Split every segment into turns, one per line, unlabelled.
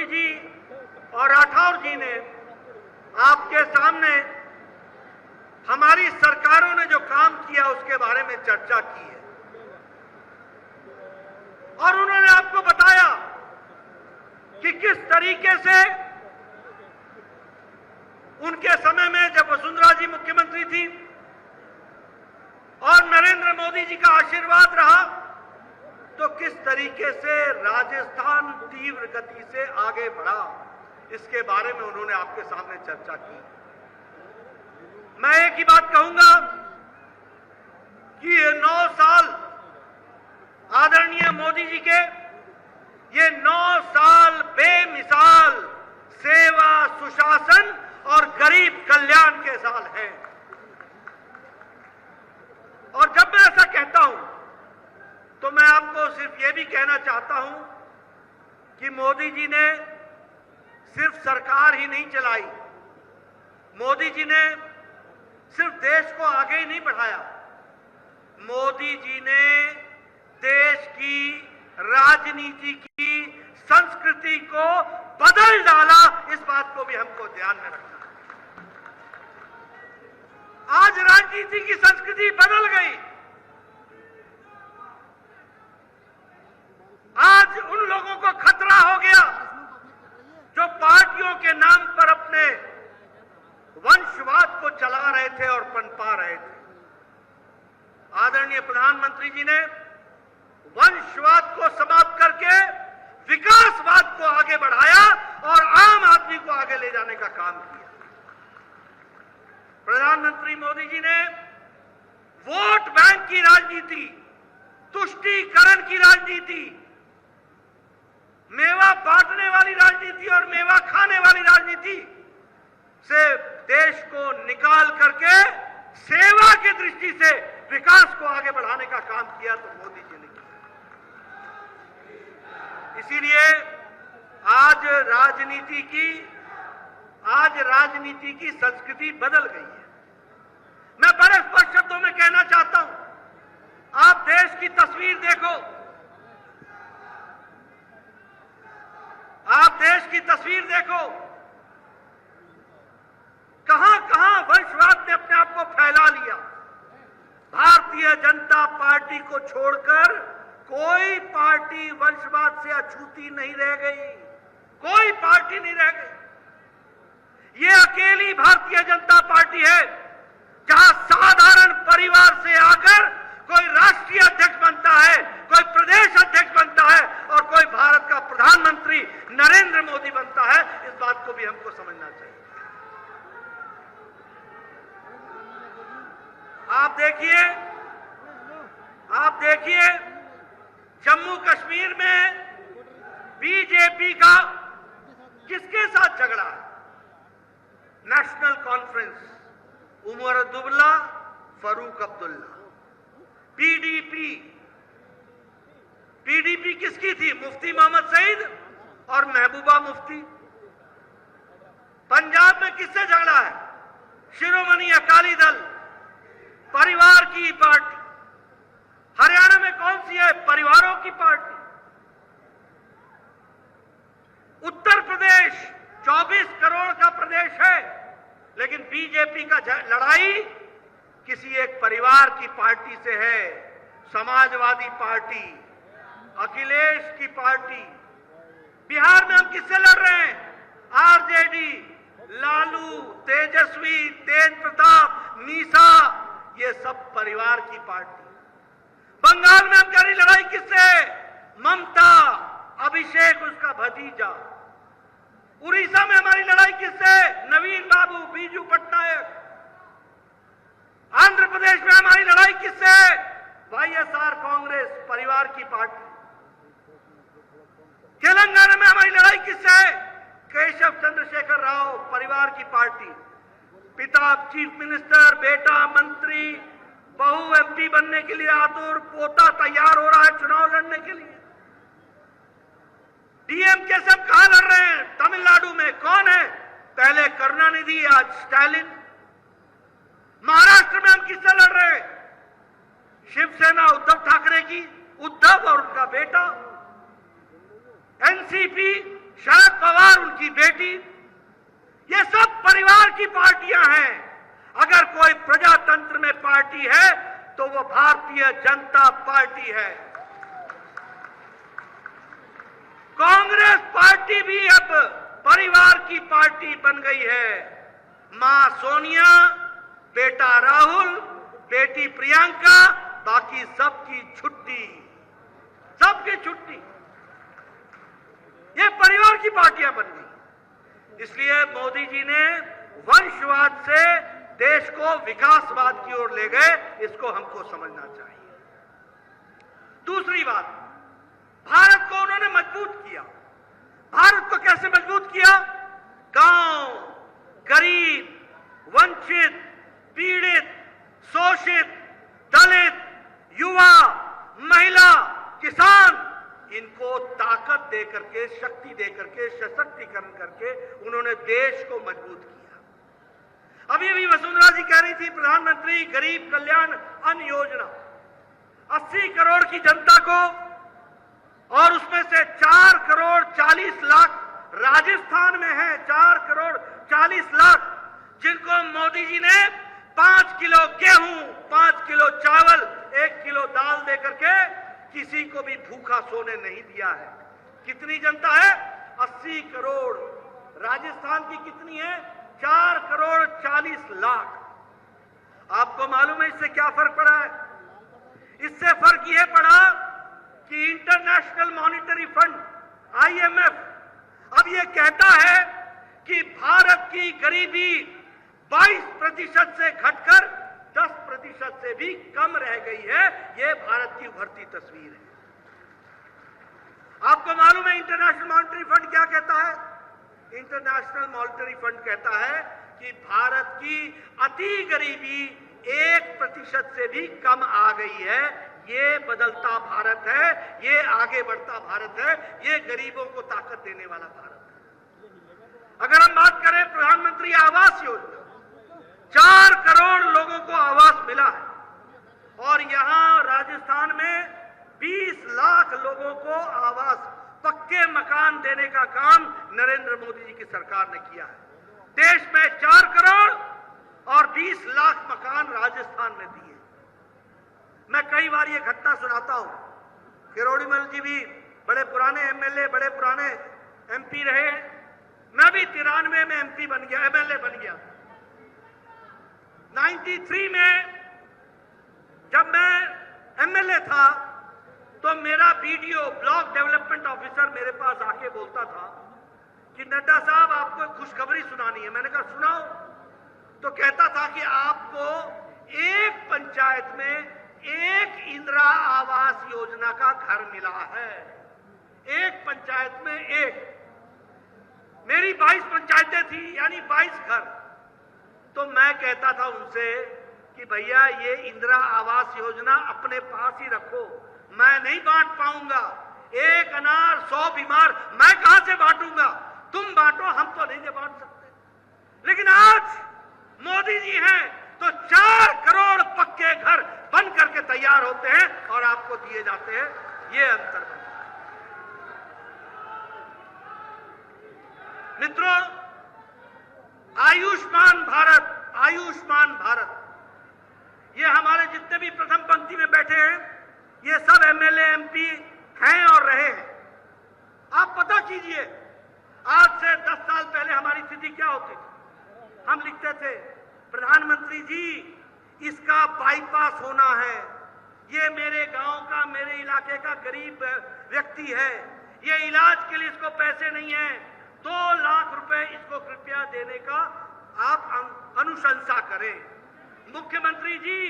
जी और राठौर जी ने आपके सामने हमारी सरकारों ने जो काम किया उसके बारे में चर्चा की है और उन्होंने आपको बताया कि किस तरीके से उनके समय में जब वसुंधरा जी मुख्यमंत्री थी और नरेंद्र मोदी जी का आशीर्वाद रहा तो किस तरीके से राजस्थान तीव्र गति से आगे बढ़ा, इसके बारे में उन्होंने आपके सामने चर्चा की। मैं एक ही बात कहूंगा कि ये 9 साल आदरणीय मोदी जी के, ये 9 साल बेमिसाल सेवा, सुशासन और गरीब कल्याण के साल हैं। और जब मैं ऐसा कहता हूं तो मैं आपको सिर्फ ये भी कहना चाहता हूं कि मोदी जी ने सिर्फ सरकार ही नहीं चलाई, मोदी जी ने सिर्फ देश को आगे ही नहीं बढ़ाया, मोदी जी ने देश की राजनीति की संस्कृति को बदल डाला। इस बात को भी हमको ध्यान में रखना। आज राजनीति की संस्कृति बदल गई। आज उन लोगों को खतरा हो गया जो पार्टियों के नाम पर अपने वंशवाद को चला रहे थे और पनपा रहे थे। आदरणीय प्रधानमंत्री जी ने वंशवाद को समाप्त करके विकासवाद को आगे बढ़ाया और आम आदमी को आगे ले जाने का काम किया। प्रधानमंत्री मोदी जी ने वोट बैंक की राजनीति, तुष्टीकरण की राजनीति, मेवा बांटने वाली राजनीति और मेवा खाने वाली राजनीति से देश को निकाल करके सेवा की दृष्टि से विकास को आगे बढ़ाने का काम किया तो मोदी जी ने किया। इसीलिए आज राजनीति की संस्कृति बदल गई है। मैं बड़े स्पष्ट शब्दों में कहना चाहता हूं, आप देश की तस्वीर देखो, आप देश की तस्वीर देखो, कहां कहां वंशवाद ने अपने आप को फैला लिया। भारतीय जनता पार्टी को छोड़कर कोई पार्टी वंशवाद से अछूती नहीं रह गई, कोई पार्टी नहीं रह गई। ये अकेली भारतीय जनता पार्टी है जहां साधारण परिवार से आकर कोई राष्ट्रीय अध्यक्ष बनता है, कोई प्रदेश अध्यक्ष बनता है और कोई भारत का प्रधानमंत्री नरेंद्र मोदी बनता है। इस बात को भी हमको समझना चाहिए। आप देखिए जम्मू कश्मीर में बीजेपी का किसके साथ झगड़ा है? National conference, Omar Abdullah, Farooq Abdullah. PDP किसकी थी? मुफ्ती मोहम्मद सईद और महबूबा मुफ्ती। पंजाब में किससे झगड़ा है? शिरोमणि अकाली दल, परिवार की पार्टी। हरियाणा में कौन सी है? परिवारों की पार्टी। उत्तर प्रदेश 24 करोड़ का प्रदेश है, लेकिन बीजेपी का लड़ाई किसी एक परिवार की पार्टी से है। समाजवादी पार्टी, अखिलेश की पार्टी। बिहार में हम किससे लड़ रहे हैं? आरजेडी, लालू, तेजस्वी, तेज प्रताप, मीसा, ये सब परिवार की पार्टी। बंगाल में हम कह रही लड़ाई किससे है? ममता, अभिषेक उसका भतीजा। उड़ीसा में हमारी लड़ाई किससे? नवीन बाबू, बीजू पटनायक। आंध्र प्रदेश में हमारी लड़ाई किससे? वाईएसआर कांग्रेस, परिवार की पार्टी। तेलंगाना में हमारी लड़ाई किससे? केशव चंद्रशेखर राव, परिवार की पार्टी। पिता चीफ मिनिस्टर, बेटा मंत्री, बहू एमपी बनने के लिए आतुर, पोता तैयार हो रहा है चुनाव लड़ने के लिए। डीएमके से हम कहां लड़ रहे हैं? तमिलनाडु में कौन है? पहले करुणानिधि, आज स्टालिन। महाराष्ट्र में हम किससे लड़ रहे हैं? शिवसेना उद्धव ठाकरे की, उद्धव और उनका बेटा। एनसीपी शरद पवार उनकी बेटी, ये सब परिवार की पार्टियां हैं। अगर कोई प्रजातंत्र में पार्टी है तो वो भारतीय जनता पार्टी है। कांग्रेस पार्टी भी अब परिवार की पार्टी बन गई है। मां सोनिया, बेटा राहुल, बेटी प्रियंका, बाकी सबकी छुट्टी, सबकी छुट्टी। ये परिवार की पार्टियां बन गई। इसलिए मोदी जी ने वंशवाद से देश को विकासवाद की ओर ले गए। इसको हमको समझना चाहिए। दूसरी बात, भारत को उन्होंने मजबूत किया। भारत को कैसे मजबूत किया? गांव, गरीब, वंचित, पीड़ित, शोषित, दलित, युवा, महिला, किसान, इनको ताकत देकर के, शक्ति देकर के, सशक्तिकरण करके उन्होंने देश को मजबूत किया। अभी वसुंधरा जी कह रही थी, प्रधानमंत्री गरीब कल्याण अन्न योजना 80 करोड़ की जनता को, और उसमें से 4 करोड़ 40 लाख राजस्थान में है, 4 करोड़ 40 लाख, जिनको मोदी जी ने 5 किलो गेहूं, 5 किलो चावल, 1 किलो दाल देकर के किसी को भी भूखा सोने नहीं दिया है। कितनी जनता है? 80 करोड़। राजस्थान की कितनी है? 4 करोड़ 40 लाख। आपको मालूम है इससे क्या फर्क पड़ा है? इससे फर्क यह पड़ा कि इंटरनेशनल मॉनिटरी फंड IMF अब यह कहता है कि भारत की गरीबी 22% से घटकर 10% से भी कम रह गई है। यह भारत की उभरती तस्वीर है। आपको मालूम है इंटरनेशनल मॉनिटरी फंड क्या कहता है? इंटरनेशनल मॉनिटरी फंड कहता है कि भारत की अति गरीबी 1% से भी कम आ गई है। ये बदलता भारत है, ये आगे बढ़ता भारत है, ये गरीबों को ताकत देने वाला भारत है। अगर हम बात करें प्रधानमंत्री आवास योजना, 4 करोड़ लोगों को आवास मिला है, और यहां राजस्थान में 20 लाख लोगों को आवास, पक्के मकान देने का काम नरेंद्र मोदी जी की सरकार ने किया है। देश में 4 करोड़ और 20 लाख मकान राजस्थान में दिए। मैं कई बार ये घटना सुनाता हूं। किरोड़ीमल जी भी बड़े पुराने MLA, बड़े पुराने MP रहे। मैं भी 93 में MP बन गया, MLA बन गया। 93 में जब मैं MLA था तो मेरा BDO, ब्लॉक डेवलपमेंट ऑफिसर, मेरे पास आके बोलता था कि नड्डा साहब आपको एक खुशखबरी सुनानी है। मैंने कहा सुनाओ। तो कहता था कि आपको एक पंचायत में एक इंदिरा आवास योजना का घर मिला है। एक पंचायत में एक। मेरी 22 पंचायतें थी, यानी 22 घर। तो मैं कहता था उनसे कि भैया ये इंदिरा आवास योजना अपने पास ही रखो, मैं नहीं बांट पाऊंगा। एक अनार 100 बीमार मैं कहां से बांटूंगा? तुम बांटो, हम तो नहीं बांट सकते। लेकिन आज मोदी जी हैं तो 4 करोड़ पक्के घर बन करके तैयार होते हैं और आपको दिए जाते हैं। ये अंतर है। मित्रों, आयुष्मान भारत, आयुष्मान भारत, ये हमारे जितने भी प्रथम पंक्ति में बैठे हैं, ये सब MLA MP हैं और रहे हैं। आप पता कीजिए, आज से 10 साल पहले हमारी स्थिति क्या होती थी? हम लिखते थे, प्रधानमंत्री जी इसका बाईपास होना है, ये मेरे गांव का, मेरे इलाके का गरीब व्यक्ति है, ये इलाज के लिए इसको पैसे नहीं है, 2 लाख रुपए इसको कृपया देने का आप अनुशंसा करें। मुख्यमंत्री जी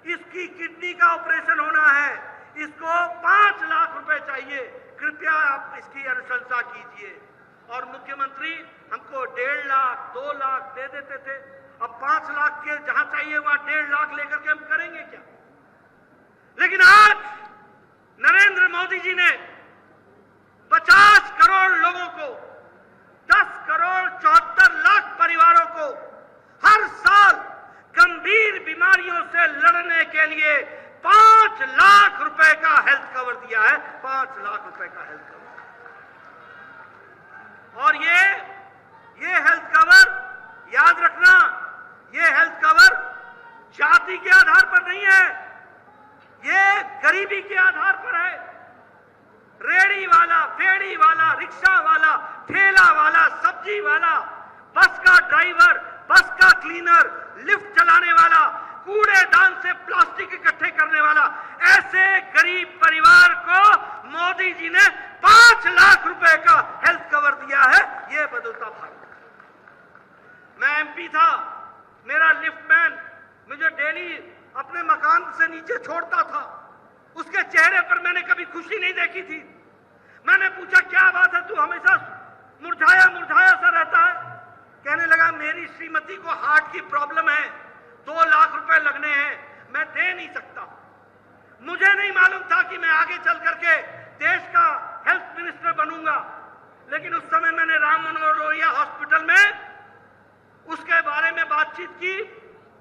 इसकी किडनी का ऑपरेशन होना है, इसको 5 लाख रुपए चाहिए, कृपया आप इसकी अनुशंसा कीजिए। और मुख्यमंत्री हमको 1.5 लाख, 2 लाख दे देते थे। अब 5 लाख के जहां चाहिए वहां 1.5 लाख लेकर के हम करेंगे क्या? लेकिन आज नरेंद्र मोदी जी ने 50 करोड़ लोगों को, 10 करोड़ 74 लाख परिवारों को हर साल गंभीर बीमारियों से लड़ने के लिए 5 लाख रुपए का हेल्थ कवर दिया है। 5 लाख रुपए का हेल्थ कवर। और ये हेल्थ कवर, याद रखना, ये हेल्थ कवर जाति के आधार पर नहीं है, ये गरीबी के आधार पर है। रेड़ी वाला, फेड़ी वाला, रिक्शा वाला, ठेला वाला, सब्जी वाला, बस का ड्राइवर, बस का क्लीनर, लिफ्ट चलाने वाला, कूड़ेदान से प्लास्टिक इकट्ठे करने वाला, ऐसे गरीब परिवार को मोदी जी ने 5 लाख रुपए का हेल्थ कवर दिया है। यह बदलता भारत। मैं एमपी था, मेरा लिफ्टमैन मुझे डेली अपने मकान से नीचे छोड़ता था। उसके चेहरे पर मैंने कभी खुशी नहीं देखी थी। मैंने पूछा, क्या बात है, तू हमेशा मुरझाया मुरझाया सा रहता है? कहने लगा, मेरी श्रीमती को हार्ट की प्रॉब्लम है, 2 लाख रुपए लगने हैं, मैं दे नहीं सकता। मुझे नहीं मालूम था कि मैं आगे चल करके देश का हेल्थ मिनिस्टर बनूंगा, लेकिन उस समय मैंने राम मनोहर लोहिया हॉस्पिटल में उसके बारे में बातचीत की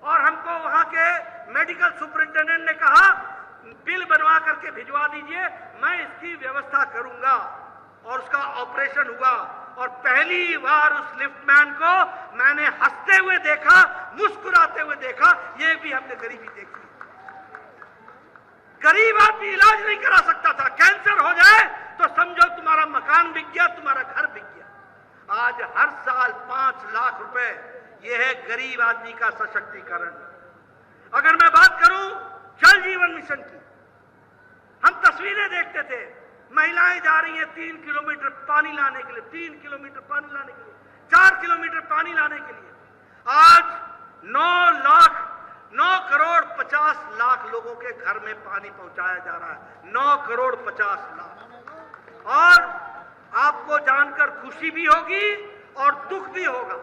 और हमको वहां के मेडिकल सुपरिंटेंडेंट ने कहा, बिल बनवा करके भिजवा दीजिए, मैं इसकी व्यवस्था करूंगा। और उसका ऑपरेशन हुआ और पहली बार उस लिफ्टमैन को मैंने हंसते हुए देखा, मुस्कुराते हुए देखा। ये भी हमने गरीबी देखी। गरीब आदमी इलाज नहीं करा सकता था। कैंसर हो जाए तो समझो तुम्हारा मकान बिक गया, तुम्हारा घर बिक गया। आज हर साल 5 लाख रुपए, यह है गरीब आदमी का सशक्तिकरण। अगर मैं बात करूं जल जीवन मिशन की, हम तस्वीरें देखते थे, महिलाएं जा रही हैं 3 किलोमीटर पानी लाने के लिए, 3 किलोमीटर पानी लाने के लिए, 4 किलोमीटर पानी लाने के लिए। आज 9 करोड़ 50 लाख लोगों के घर में पानी पहुंचाया जा रहा है। 9 करोड़ 50 लाख। और आपको जानकर खुशी भी होगी और दुख भी होगा।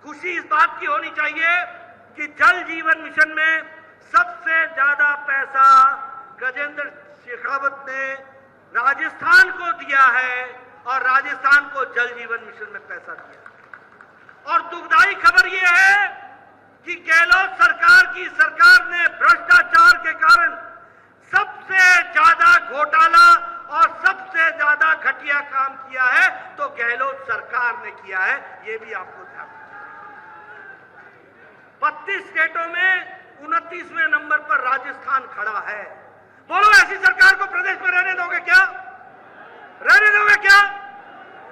खुशी इस बात की होनी चाहिए कि जल जीवन मिशन में सबसे ज्यादा पैसा गजेंद्र शेखावत ने राजस्थान को दिया है और राजस्थान को जल जीवन मिशन में पैसा दिया। और दुखदाई खबर यह है कि गहलोत सरकार ने भ्रष्टाचार के कारण सबसे ज्यादा घोटाला और सबसे ज्यादा घटिया काम किया है, तो गहलोत सरकार ने किया है। यह भी आपको ध्यान रखना चाहिए। 32 स्टेटों में 29वें नंबर पर राजस्थान खड़ा है। बोलो, ऐसी सरकार को प्रदेश में रहने दोगे क्या? रहने दोगे क्या?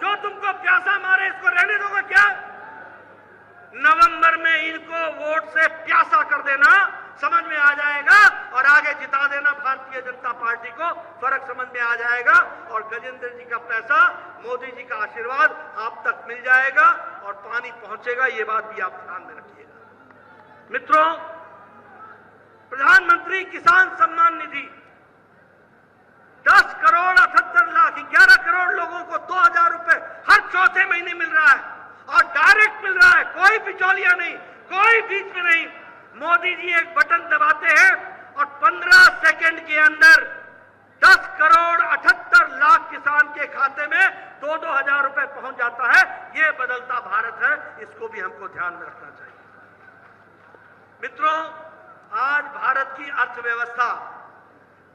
जो तुमको प्यासा मारे, इसको रहने दोगे क्या? नवंबर में इनको वोट से प्यासा कर देना, समझ में आ जाएगा, और आगे जिता देना भारतीय जनता पार्टी को, फर्क समझ में आ जाएगा। और गजेंद्र जी का पैसा, मोदी जी का आशीर्वाद आप तक मिल जाएगा और पानी पहुंचेगा। ये बात भी आप ध्यान में रखिएगा। मित्रों, प्रधानमंत्री किसान सम्मान निधि 10 करोड़ 78 लाख 11 करोड़ लोगों को 2000 रुपए हर चौथे महीने मिल रहा है और डायरेक्ट मिल रहा है। कोई बिचौलिया नहीं, कोई बीच में नहीं। मोदी जी एक बटन दबाते हैं और 15 सेकंड के अंदर 10 करोड़ 78 लाख किसान के खाते में 2-2 हजार रुपए पहुंच जाता है। यह बदलता भारत है, इसको भी हमको ध्यान में रखना चाहिए। मित्रों, आज भारत की अर्थव्यवस्था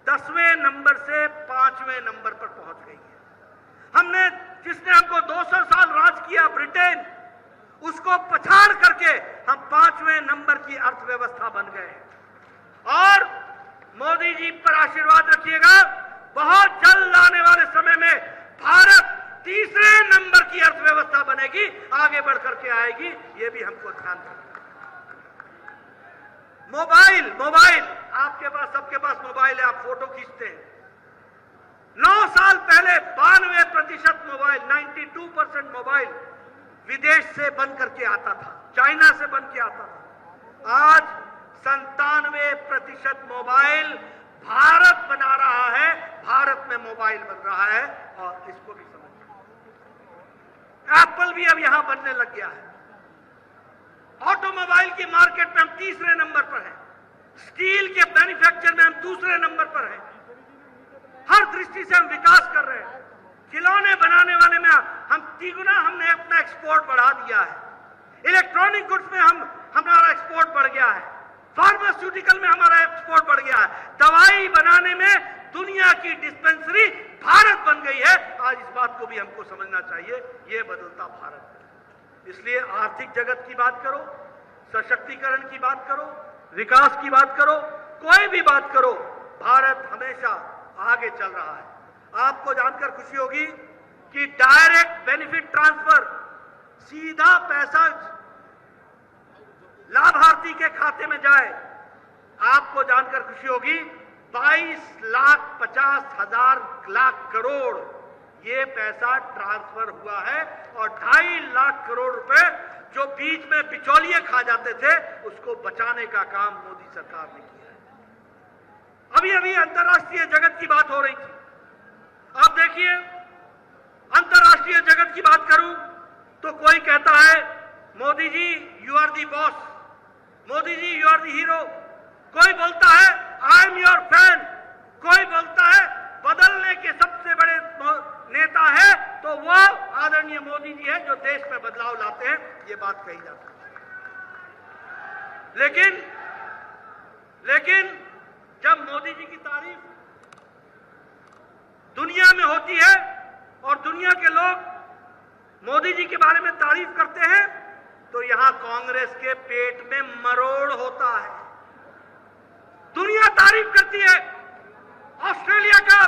10वें नंबर से 5वें नंबर पर पहुंच गई है। जिसने हमको 200 साल राज किया, ब्रिटेन, उसको पछाड़ करके हम 5वें नंबर की अर्थव्यवस्था बन गए। और मोदी जी पर आशीर्वाद रखिएगा, बहुत जल्द आने वाले समय में भारत 3रे नंबर की अर्थव्यवस्था बनेगी, आगे बढ़ करके आएगी। ये भी हमको ध्यान रखना। मोबाइल आपके पास, सबके पास मोबाइल है, आप फोटो खींचते हैं। 9 साल पहले 92% मोबाइल, 92% मोबाइल विदेश से बन करके आता था, चाइना से बन के आता था। आज 97% मोबाइल भारत बना रहा है, भारत में मोबाइल बन रहा है। और इसको भी समझिए, एप्पल भी अब यहां बनने लग गया है। ऑटोमोबाइल की मार्केट में हम 3रे नंबर पर हैं। स्टील के मैन्युफैक्चर में हम 2रे नंबर पर हैं। हर दृष्टि से हम विकास कर रहे हैं। खिलौने बनाने वाले में हम 3 गुना हमने अपना एक्सपोर्ट बढ़ा दिया है। इलेक्ट्रॉनिक गुड्स में हमारा एक्सपोर्ट बढ़ गया है। फार्मास्यूटिकल में हमारा एक्सपोर्ट बढ़ गया है। दवाई बनाने में दुनिया की डिस्पेंसरी भारत बन गई है। आज इस बात को भी हमको समझना चाहिए, ये बदलता भारत है। इसलिए आर्थिक जगत की बात करो, सशक्तिकरण की बात करो, विकास की बात करो, कोई भी बात करो, भारत हमेशा आगे चल रहा है। आपको जानकर खुशी होगी कि डायरेक्ट बेनिफिट ट्रांसफर, सीधा पैसा लाभार्थी के खाते में जाए, आपको जानकर खुशी होगी 22,50,000 करोड़ ये पैसा ट्रांसफर हुआ है। और 2.5 लाख करोड़ रुपए जो बीच में बिचौलिए खा जाते थे, उसको बचाने का काम मोदी सरकार ने किया है। अभी अभी अंतर्राष्ट्रीय जगत की बात हो रही थी। आप देखिए, अंतर्राष्ट्रीय जगत की बात करूं तो कोई कहता है Modi ji you are the boss, Modi ji you are the hero, कोई बोलता है आई एम योर फैन, कोई बोलता है बदलने के सबसे बड़े नेता है तो वो आदरणीय मोदी जी है जो देश में बदलाव लाते हैं, ये बात कही जा सकती है। लेकिन जब मोदी जी की तारीफ दुनिया में होती है और दुनिया के लोग मोदी जी के बारे में तारीफ करते हैं, तो यहां कांग्रेस के पेट में मरोड़ होता है। दुनिया तारीफ करती है, ऑस्ट्रेलिया का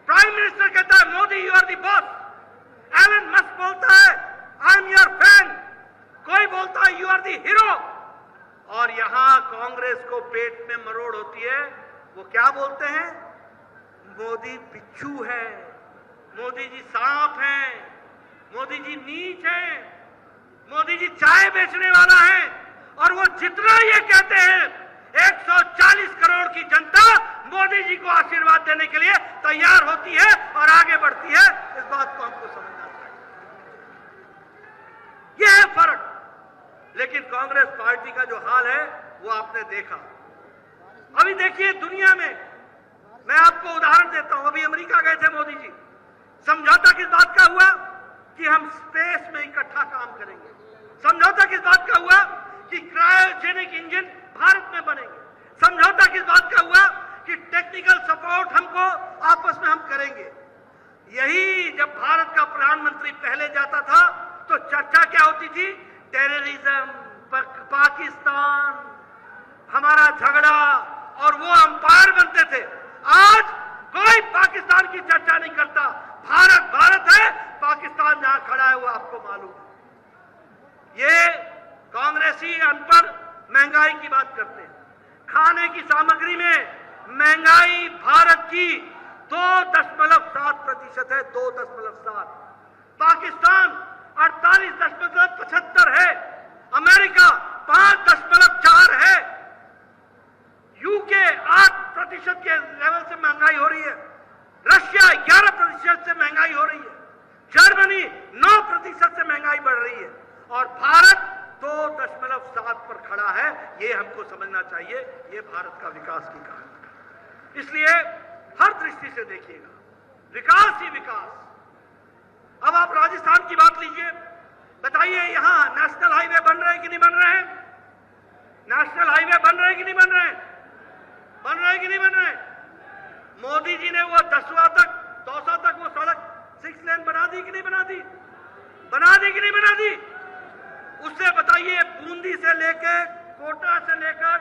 प्राइम मिनिस्टर कहता है Modi you are the boss, Elon Musk बोलता है आई एम योर फैन, कोई बोलता है यू आर दी हीरो। और यहां कांग्रेस को पेट में मरोड़ होती है, वो क्या बोलते हैं, मोदी बिच्छू है, मोदी जी सांप हैं, मोदी जी नीच हैं, मोदी जी चाय बेचने वाला है। और वो जितना ये कहते हैं 140 करोड़ की जनता मोदी जी को आशीर्वाद देने के लिए तैयार होती है और आगे बढ़ती है। इस बात को हमको समझना चाहिए, यह है फर्क। लेकिन कांग्रेस पार्टी का जो हाल है वो आपने देखा। अभी देखिए दुनिया में, मैं आपको उदाहरण देता हूं, अभी अमेरिका गए थे मोदी जी, समझौता किस बात का हुआ कि हम स्पेस में इकट्ठा काम करेंगे। समझौता किस बात का हुआ कि क्रायोजेनिक इंजन भारत में बनेंगे। समझौता किस बात का हुआ कि टेक्निकल सपोर्ट हमको आपस में हम करेंगे। यही जब भारत का प्रधानमंत्री पहले जाता था तो चर्चा क्या होती थी, टेररिज्म, पाकिस्तान, हमारा झगड़ा, और वो अंपायर बनते थे। आज कोई पाकिस्तान की चर्चा नहीं करता, भारत भारत है, पाकिस्तान जहां खड़ा है वो आपको मालूम है। ये कांग्रेसी अनपढ़ महंगाई की बात करते हैं। खाने की सामग्री में महंगाई भारत की 2.7% है, 2.7। पाकिस्तान 48.75 है, अमेरिका 5.4 है, यूके 8% के लेवल से महंगाई हो रही है, रशिया 11% से महंगाई हो रही है, जर्मनी 9% से महंगाई बढ़ रही है, और भारत 2.7 पर खड़ा है। ये हमको समझना चाहिए, ये भारत का विकास की कहानी। इसलिए हर दृष्टि से देखिएगा, विकास ही विकास। अब आप राजस्थान की बात लीजिए, बताइए यहां नेशनल हाईवे बन रहे हैं कि नहीं बन रहे हैं? नेशनल हाईवे बन रहे हैं कि नहीं बन रहे हैं? बन रहे हैं कि नहीं बन रहे हैं? मोदी जी ने वो 10वां तक, दौसा तक वो सड़क 6 लेन बना दी कि नहीं बना दी? बना दी कि नहीं बना दी? उससे बताइए, बूंदी से लेकर, कोटा से लेकर,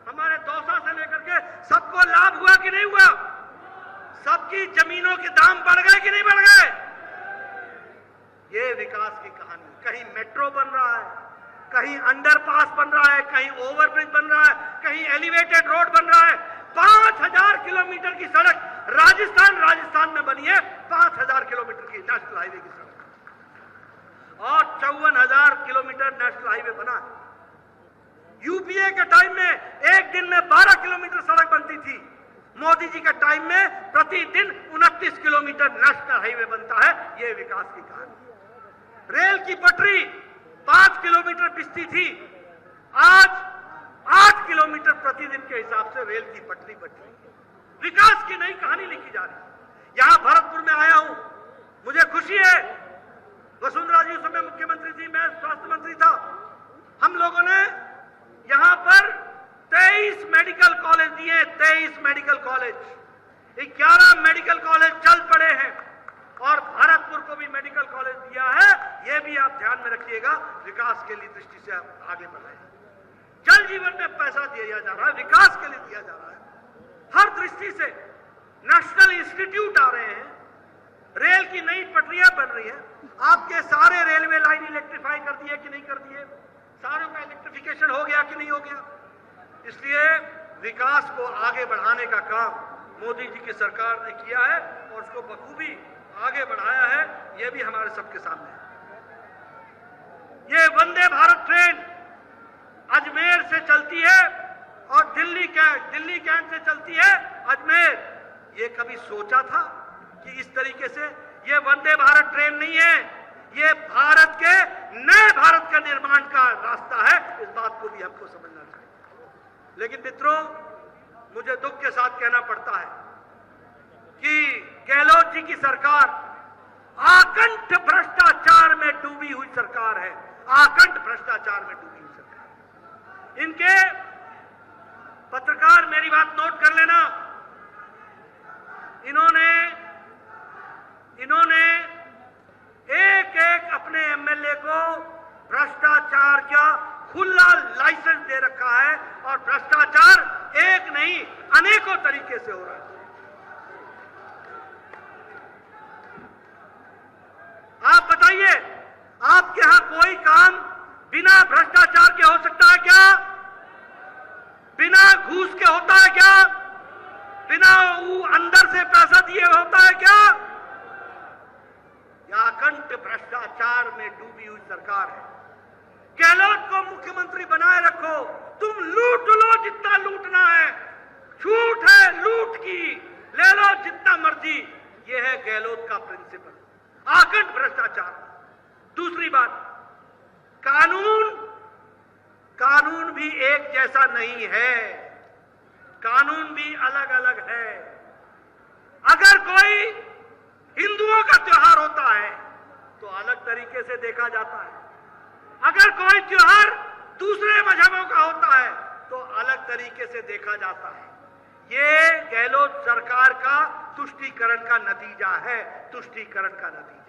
हमारे दौसा से लेकर के सबको लाभ हुआ कि नहीं हुआ? सबकी जमीनों के दाम बढ़ गए कि नहीं बढ़ गए? ये विकास की कहानी। कहीं मेट्रो बन रहा है, कहीं अंडरपास बन रहा है, कहीं ओवरब्रिज बन रहा है, कहीं एलिवेटेड रोड बन रहा है। 5000 किलोमीटर की सड़क राजस्थान में बनी है, 5000 किलोमीटर की नेशनल हाईवे की सड़क, और 54,000 किलोमीटर नेशनल हाईवे बना है। यूपीए के टाइम में एक दिन में 12 किलोमीटर सड़क बनती थी, मोदी जी के टाइम में प्रतिदिन 29 किलोमीटर नेशनल हाईवे बनता है। यह विकास की कहानी। रेल की पटरी 5 किलोमीटर बिछती थी, आज 8 किलोमीटर प्रतिदिन के हिसाब से रेल की पटरी बच रही है। विकास की नई कहानी लिखी जा रही है। यहां भरतपुर में आया हूं, मुझे खुशी है, वसुंधरा जी उस समय मुख्यमंत्री थी, मैं स्वास्थ्य मंत्री था। हम लोगों ने यहां पर 23 मेडिकल कॉलेज दिए, 23 मेडिकल कॉलेज। 11 मेडिकल कॉलेज चल पड़े हैं और भरतपुर को भी मेडिकल कॉलेज दिया है। यह भी आप ध्यान में रखिएगा, विकास के लिए दृष्टि से आप आगे बढ़ाएं। जल जीवन में पैसा दिया जा रहा है, विकास के लिए दिया जा रहा है। हर दृष्टि से नेशनल इंस्टीट्यूट आ रहे हैं, रेल की नई पटरियां बन रही है। आपके सारे रेलवे लाइन इलेक्ट्रीफाई कर दिए कि नहीं कर दिए? सारों का इलेक्ट्रिफिकेशन हो गया कि नहीं हो गया? इसलिए विकास को आगे बढ़ाने का काम मोदी जी की सरकार ने किया है और उसको बखूबी आगे बढ़ाया है। यह भी हमारे सबके सामने है। ये वंदे भारत ट्रेन अजमेर से चलती है और दिल्ली कैंट से चलती है अजमेर। ये कभी सोचा था कि इस तरीके से? ये वंदे भारत ट्रेन नहीं है, ये भारत के नए भारत का निर्माण का रास्ता है। इस बात को भी हमको समझना चाहिए। लेकिन मित्रों, मुझे दुख के साथ कहना पड़ता है कि गहलोत जी की सरकार आकंठ भ्रष्टाचार में डूबी हुई सरकार है। आकंठ भ्रष्टाचार में डूबी हुई सरकार। इनके पत्रकार मेरी बात नोट कर लेना, इन्होंने एक एक अपने एमएलए को भ्रष्टाचार का खुला लाइसेंस दे रखा है और भ्रष्टाचार एक नहीं अनेकों तरीके से हो रहा है। आप बताइए, आपके यहां कोई काम बिना भ्रष्टाचार के हो सकता है क्या? बिना घूस के होता है क्या? बिना अंदर से पैसा दिए होता है क्या? यह अखंड भ्रष्टाचार में डूबी हुई सरकार है। गहलोत को मुख्यमंत्री बनाए रखो, तुम लूट लो जितना लूटना है, छूट है लूट की, ले लो जितना मर्जी। यह है गहलोत का प्रिंसिपल, आकंठ भ्रष्टाचार। दूसरी बात, कानून भी एक जैसा नहीं है, कानून भी अलग अलग है। अगर कोई हिंदुओं का त्योहार होता है तो अलग तरीके से देखा जाता है, अगर कोई त्योहार दूसरे मजहबों का होता है तो अलग तरीके से देखा जाता है। ये गहलोत सरकार का तुष्टीकरण का नतीजा है, तुष्टीकरण का नतीजा।